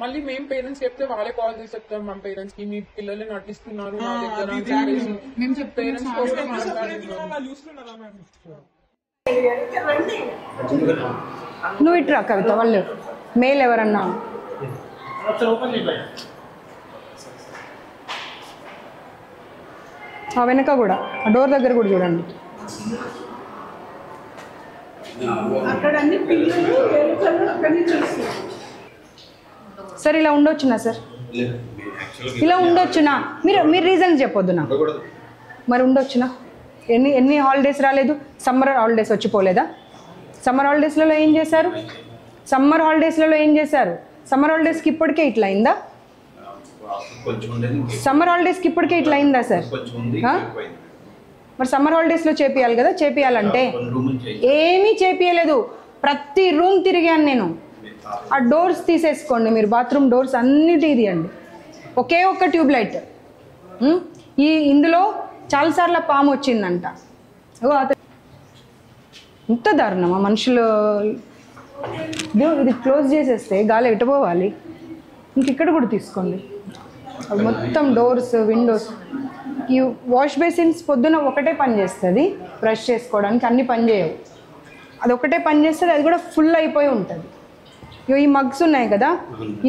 మళ్ళీ మేము పేరెంట్స్ చెప్తే వాళ్ళే కాల్ చేసి చెప్తాం మా పేరెంట్స్ కి, మీ పిల్లల్ని నటిస్తున్నారు మేము చెప్తే నువ్వు ఇట్రా కవిత, వాళ్ళు మేల్ ఎవరన్నా ఆ వెనక కూడా ఆ డోర్ దగ్గర కూడా చూడండి. సార్ ఇలా ఉండొచ్చునా సార్, ఇలా ఉండొచ్చునా? మీరు రీజన్ చెప్పొద్దు నాకు. మరి ఉండొచ్చునా? ఎన్ని హాలిడేస్ రాలేదు? సమ్మర్ హాలిడేస్ వచ్చిపోలేదా? సమ్మర్ హాలిడేస్లలో ఏం చేశారు? సమ్మర్ హాలిడేస్కి ఇప్పటికే ఇట్లా అయిందా? సమ్మర్ హాలిడేస్కి ఇప్పటికే ఇట్లా అయిందా సార్? మరి సమ్మర్ హాలిడేస్లో చేపియాలి కదా. చేపియాలంటే ఏమీ చేపియలేదు. ప్రతి రూమ్ తిరిగాను నేను. ఆ డోర్స్ తీసేసుకోండి మీరు, బాత్రూమ్ డోర్స్ అన్నిటి తీయండి. ఒకే ఒక్క ట్యూబ్ లైట్. ఇందులో చాలాసార్లు పాము వచ్చిందంట. ఇంత దారుణమా మనుషులు? ఇది క్లోజ్ చేసేస్తే గాలి ఎటుపోవాలి. ఇంకెక్కడ కూడా తీసుకోండి. మొత్తం డోర్స్, విండోస్. ఈ వాష్ బేసిన్స్ పొద్దున ఒకటే పని చేస్తుంది, బ్రష్ చేసుకోవడానికి అన్ని పని చేయవు. అది ఒకటే పని చేస్తుంది, అది కూడా ఫుల్ అయిపోయి ఉంటుంది. ఈ మగ్స్ ఉన్నాయి కదా,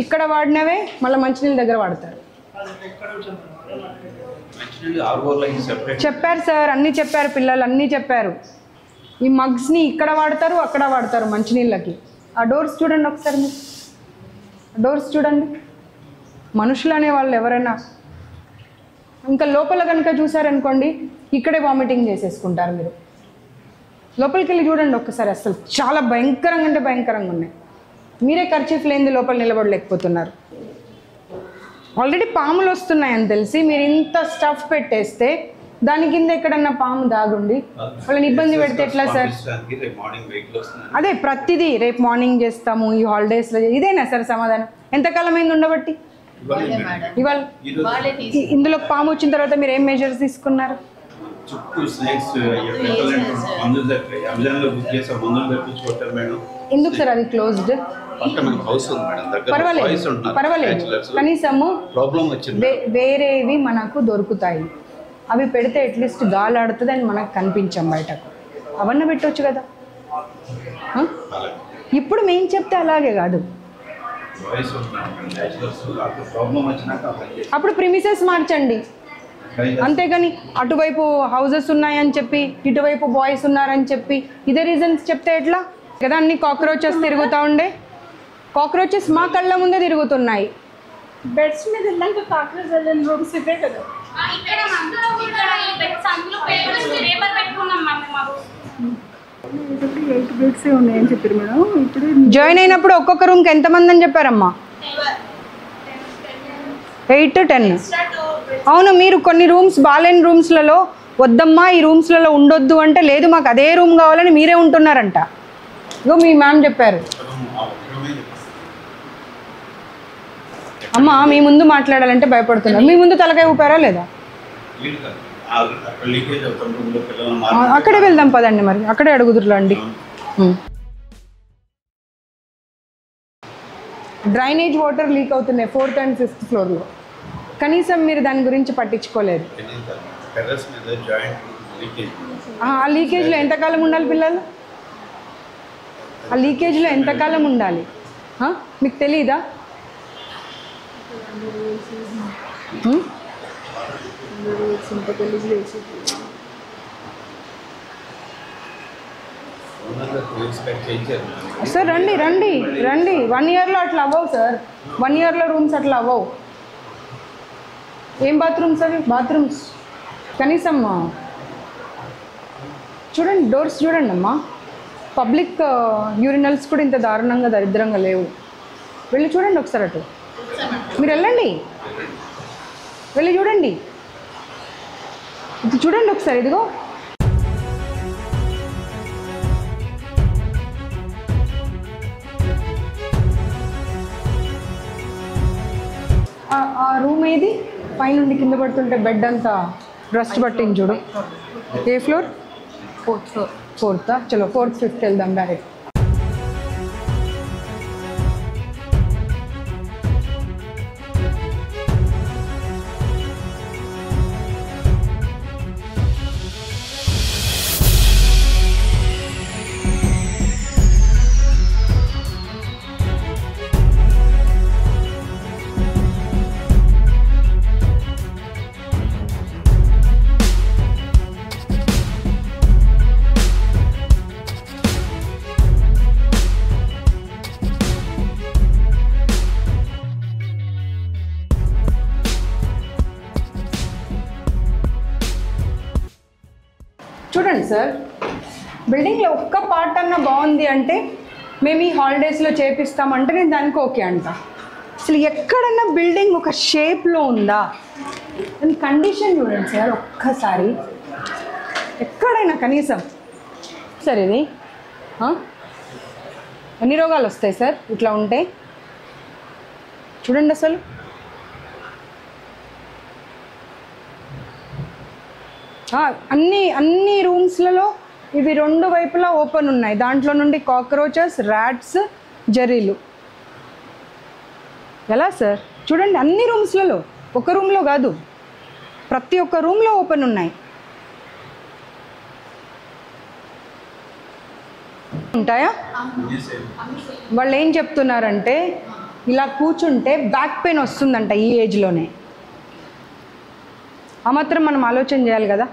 ఇక్కడ వాడినవే మళ్ళీ మంచినీళ్ళ దగ్గర వాడతారు. చెప్పారు సార్, అన్నీ చెప్పారు, పిల్లలు అన్నీ చెప్పారు. ఈ మగ్స్ని ఇక్కడ వాడతారు, అక్కడ వాడతారు మంచినీళ్ళకి. ఆ డోర్స్ చూడండి ఒకసారి, మీరు డోర్స్ చూడండి. మనుషులు అనే వాళ్ళు ఎవరైనా ఇంకా లోపల కనుక చూసారనుకోండి, ఇక్కడే వామిటింగ్ చేసేసుకుంటారు. మీరు లోపలికి వెళ్ళి చూడండి ఒక్కసారి. అసలు చాలా భయంకరంగా అంటే భయంకరంగా ఉన్నాయి. మీరే కర్చీఫ్ లేనిది లోపల నిలబడలేకపోతున్నారు. ఆల్రెడీ పాములు వస్తున్నాయని తెలిసి మీరు ఇంత స్టఫ్ పెట్టేస్తే దాని కింద ఎక్కడన్నా పాము దాగుండి వాళ్ళని ఇబ్బంది పెడితే ఎట్లా సార్? అదే ప్రతిదీ రేపు మార్నింగ్ చేస్తాము ఈ హాలిడేస్లో. ఇదేనా సార్ సమాధానం? ఎంతకాలం అయింది ఉండబట్టి? ఇవాళ ఇందులో పాము వచ్చిన తర్వాత మీరు ఏం మెజర్స్ తీసుకున్నారు? ఎందుకు సార్ అది క్లోజ్డ్? పర్వాలేదు, కనీసము వేరేవి మనకు దొరుకుతాయి. అవి పెడితే అట్లీస్ట్ గాలి ఆడుతుంది అని మనకు కనిపించాం బయటకు. అవన్నీ పెట్టవచ్చు కదా. ఇప్పుడు మేము చెప్తే అలాగే కాదు. అప్పుడు ప్రిమిసెస్ మార్చండి, అంతేగాని అటువైపు హౌజెస్ ఉన్నాయని చెప్పి ఇటువైపు బాయ్స్ ఉన్నారని చెప్పి ఇదే రీజన్స్ చెప్తే ఎట్లా కదా? అన్ని కాక్రోచెస్ తిరుగుతూ ఉండే. కాక్రోచెస్ మా కళ్ళ ముందే తిరుగుతున్నాయి. బెడ్స్ మీద వెళ్ళాక కాక్రోచ్ వెళ్ళిన రూమ్స్ ఇవే కదా. ఇక్కడ అందులో పేపర్ పెట్టుకున్నాం మాకు. 8 బెడ్స్ ఉన్నాయని చెప్పారు మేడం. ఇప్పుడు జాయిన్ అయినప్పుడు ఒక్కొక్క రూమ్కి ఎంతమంది అని చెప్పారమ్మా? 8 to 10. అవును, మీరు కొన్ని రూమ్స్ బాలేని రూమ్స్లలో వద్దమ్మా ఈ రూమ్స్లలో ఉండొద్దు అంటే లేదు మాకు అదే రూమ్ కావాలని మీరే ఉంటున్నారంట. ఇగో మీ మ్యామ్ చెప్పారు. అమ్మ మీ ముందు మాట్లాడాలంటే భయపడుతున్నారు. మీ ముందు తలకాయ ఊపారా లేదా? అక్కడే వెళ్దాం పదండి, మరి అక్కడే అడుగుదురులేండి. డ్రైనేజ్ వాటర్ లీక్ అవుతున్నాయి 4th and 5th ఫ్లోర్లో. కనీసం మీరు దాని గురించి పట్టించుకోలేదు. ఆ లీకేజ్లో ఎంతకాలం ఉండాలి పిల్లలు? ఆ లీకేజ్లో ఎంతకాలం ఉండాలి మీకు తెలీదా? సార్ రండి రండి రండి. 1 yearలో అట్లా అవ్వవు సార్. 1 yearలో రూమ్స్ అట్లా అవ్వవు. ఏం బాత్రూమ్స్ అవి? బాత్రూమ్స్ కనీసం చూడండి, డోర్స్ చూడండి అమ్మా. పబ్లిక్ యూరినల్స్ కూడా ఇంత దారుణంగా దరిద్రంగా లేవు. వెళ్ళి చూడండి ఒకసారి, అటు మీరు వెళ్ళండి, వెళ్ళి చూడండి, ఇది చూడండి ఒకసారి. ఇదిగో ఆ రూమ్ ఏది? పైనుండి కింద పడుతుంటే బెడ్ అంతా రస్ట్ పట్టింది చూడు. ఏ ఫ్లోర్? 4th floor. 4th. చలో 4th 5th వెళ్దాం డైరెక్ట్. చూడండి సార్, బిల్డింగ్లో ఒక్క పార్ట్ అన్నా బాగుంది అంటే మేము ఈ హాలిడేస్లో చేపిస్తామంటే నేను దానికి ఓకే అంట. అసలు ఎక్కడన్నా బిల్డింగ్ ఒక షేప్లో ఉందా? దాని కండిషన్ చూడండి సార్ ఒక్కసారి, ఎక్కడైనా కనీసం. సార్ ఇది ఎన్ని రోగాలు వస్తాయి సార్ ఇట్లా ఉంటే? చూడండి అసలు. అన్ని రూమ్స్లలో ఇవి 2 వైపులా ఓపెన్ ఉన్నాయి. దాంట్లో నుండి కాక్రోచెస్, ర్యాట్స్, జరీలు. ఎలా సార్? చూడండి అన్ని రూమ్స్లలో, ఒక రూమ్లో కాదు, ప్రతి ఒక్క రూమ్లో ఓపెన్ ఉన్నాయి. ఉంటాయా? వాళ్ళు ఏం చెప్తున్నారంటే ఇలా కూర్చుంటే బ్యాక్ పెయిన్ వస్తుందంట ఈ ఏజ్లోనే. ఆ మాత్రం మనం ఆలోచన చేయాలి కదా.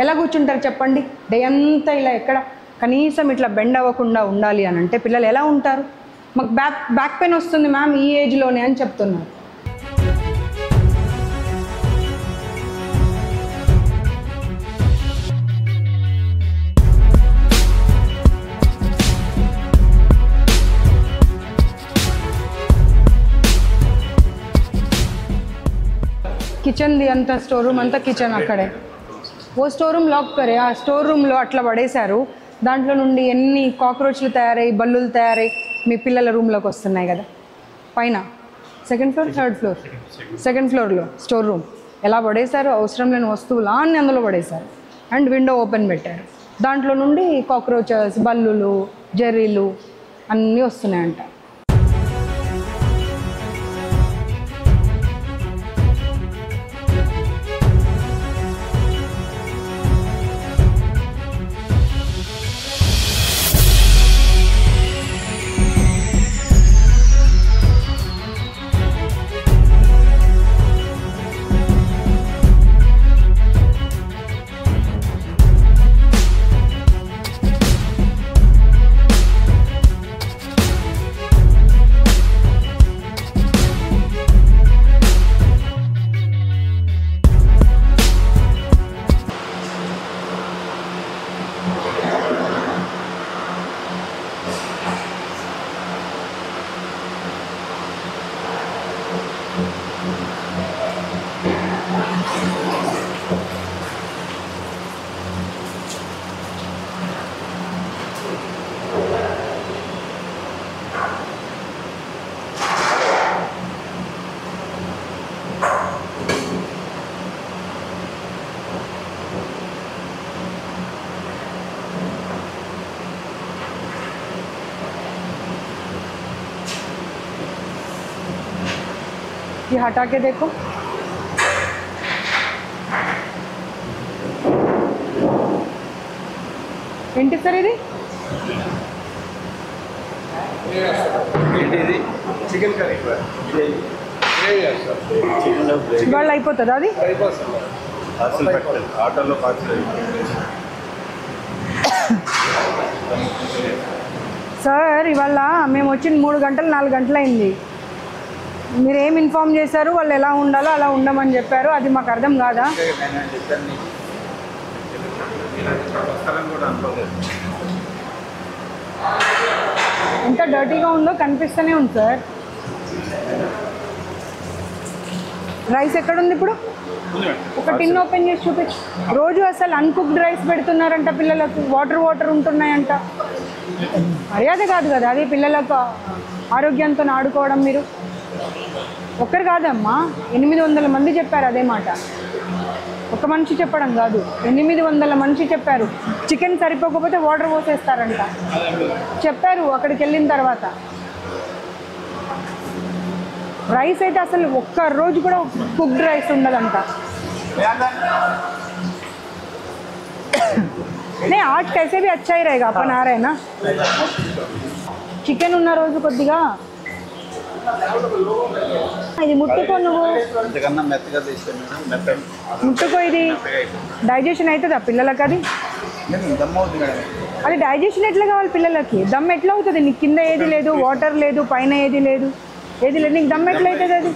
ఎలా కూర్చుంటారు చెప్పండి? డే అంతా ఇలా ఎక్కడ కనీసం ఇట్లా బెండ్ అవ్వకుండా ఉండాలి అని అంటే పిల్లలు ఎలా ఉంటారు? మాకు బ్యాక్ పెయిన్ వస్తుంది మ్యామ్ ఈ ఏజ్లోనే అని చెప్తున్నారు. కిచెన్ ది అంతా స్టోర్ రూమ్ అంతా కిచెన్ అక్కడే. ఓ స్టోర్ రూమ్ లాక్ కరే, ఆ స్టోర్ రూమ్లో అట్లా పడేశారు. దాంట్లో నుండి ఎన్ని కాక్రోచ్లు తయారై, బల్లులు తయారై మీ పిల్లల రూమ్లోకి వస్తున్నాయి కదా. పైన 2nd floor 3rd floor 2nd floorలో స్టోర్ రూమ్ ఎలా పడేశారు? అవసరం లేని వస్తువులు అన్నీ అందులో పడేశారు. అండ్ విండో ఓపెన్ పెట్టారు. దాంట్లో నుండి కాక్రోచెస్, బల్లులు, జెర్రీలు అన్నీ వస్తున్నాయంట. ये हटा के देखो। ఏంటి సార్ ఇది? చికెన్ కర్రీ ఇవాళ అయిపోతుందా అది? ఆటోలో సార్ ఇవాళ మేము వచ్చిన 3 గంటలు 4 గంటలు అయింది. మీరు ఏం ఇన్ఫామ్ చేశారు, వాళ్ళు ఎలా ఉండాలో అలా ఉండమని చెప్పారు, అది మాకు అర్థం కాదా? ఎంత డర్టీగా ఉందో కనిపిస్తూనే ఉంది సార్. రైస్ ఎక్కడుంది ఇప్పుడు? ఒక టిన్ ఓపెన్ చేసి చూపించు. రోజు అసలు అన్కుక్డ్ రైస్ పెడుతున్నారంట పిల్లలకు, వాటర్ ఉంటున్నాయంట. మర్యాద కాదు కదా అది పిల్లలకు ఆరోగ్యంతో ఆడుకోవడం. మీరు ఒక్కరు కాదమ్మా, 800 మంది చెప్పారు అదే మాట. ఒక మనిషి చెప్పడం కాదు, 800 మనిషి చెప్పారు. చికెన్ సరిపోకపోతే వాటర్ పోసేస్తారంట చెప్పారు అక్కడికి వెళ్ళిన తర్వాత. రైస్ అయితే అసలు ఒక్క రోజు కూడా కుక్డ్ రైస్ ఉండదంట. नहीं आज कैसे भी अच्छा ही रहेगा, अपन आ रहे हैं ना. చికెన్ ఉన్న రోజు కొద్దిగా ఇది ముట్టుకో, నువ్వు ముట్టుకో. ఇది డైజెషన్ అవుతుందా పిల్లలకి? అది డైజెషన్ ఎట్లా కావాలి పిల్లలకి? దమ్ ఎట్లా అవుతుంది? నీకు కింద ఏది లేదు, వాటర్ లేదు, పైన ఏది లేదు, నీకు దమ్ ఎట్లా అవుతుంది అది?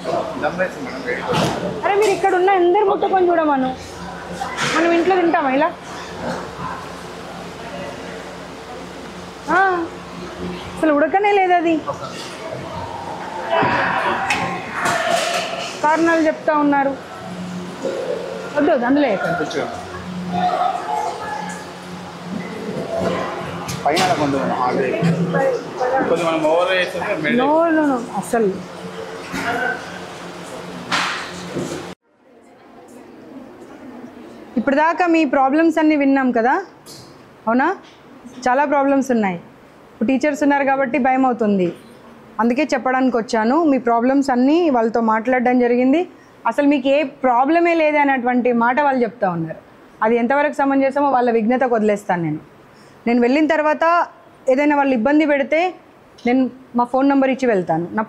అరే మీరు ఇక్కడ ఉన్న అందరు ముట్టుకొని చూడమను. మనం ఇంట్లో తింటామా ఇలా? అసలు ఉడకనే లేదు అది. కారణాలు చెప్తా ఉన్నారు. వద్దు అందులో అసలు ఇప్పటిదాకా మీ ప్రాబ్లమ్స్ అన్నీ విన్నాం కదా, అవునా? చాలా ప్రాబ్లమ్స్ ఉన్నాయి. ఇప్పుడు టీచర్స్ ఉన్నారు కాబట్టి భయం అవుతుంది, అందుకే చెప్పడానికి వచ్చాను. మీ ప్రాబ్లమ్స్ అన్నీ వాళ్ళతో మాట్లాడడం జరిగింది. అసలు మీకు ఏ ప్రాబ్లమే లేదు అనేటువంటి మాట వాళ్ళు చెప్తా ఉన్నారు. అది ఎంతవరకు సమంజసమో వాళ్ళ విఘ్నతకు వదిలేస్తాను. నేను వెళ్ళిన తర్వాత ఏదైనా వాళ్ళు ఇబ్బంది పెడితే నేను మా ఫోన్ నెంబర్ ఇచ్చి వెళ్తాను. నా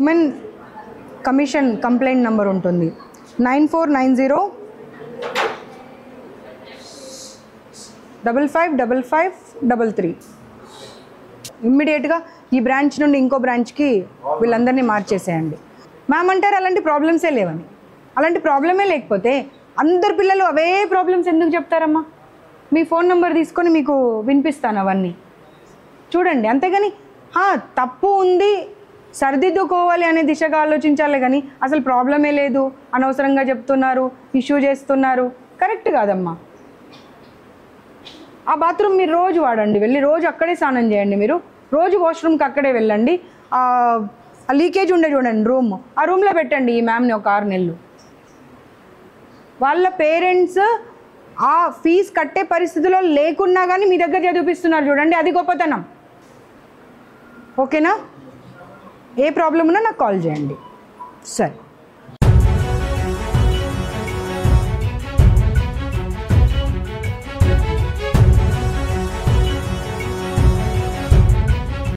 ఉమెన్ కమిషన్ కంప్లైంట్ నెంబర్ ఉంటుంది 9490555533. ఇమ్మీడియట్గా ఈ బ్రాంచ్ నుండి ఇంకో బ్రాంచ్కి వీళ్ళందరినీ మార్చేసేయండి. మ్యామ్ అంటారు అలాంటి ప్రాబ్లమ్సే లేవని. అలాంటి ప్రాబ్లమే లేకపోతే అందరు పిల్లలు అవే ప్రాబ్లమ్స్ ఎందుకు చెప్తారమ్మా? మీ ఫోన్ నెంబర్ తీసుకొని మీకు వినిపిస్తాను అవన్నీ చూడండి. అంతేగాని తప్పు ఉంది సరిదిద్దుకోవాలి అనే దిశగా ఆలోచించాలి కానీ అసలు ప్రాబ్లమే లేదు, అనవసరంగా చెప్తున్నారు, ఇష్యూ చేస్తున్నారు, కరెక్ట్ కాదమ్మా. ఆ బాత్రూమ్ మీరు రోజు వాడండి, వెళ్ళి రోజు అక్కడే స్నానం చేయండి. మీరు రోజు వాష్రూమ్కి అక్కడే వెళ్ళండి. ఆ లీకేజ్ ఉండే చూడండి రూమ్, ఆ రూమ్లో పెట్టండి ఈ మ్యామ్ని ఒక 6 నెలలు. వాళ్ళ పేరెంట్స్ ఆ ఫీజు కట్టే పరిస్థితిలో లేకున్నా కానీ మీ దగ్గర చదివిస్తున్నారు చూడండి, అది గొప్పతనం. ఓకేనా? ఏ ప్రాబ్లం ఉన్నా నాకు కాల్ చేయండి. సరే.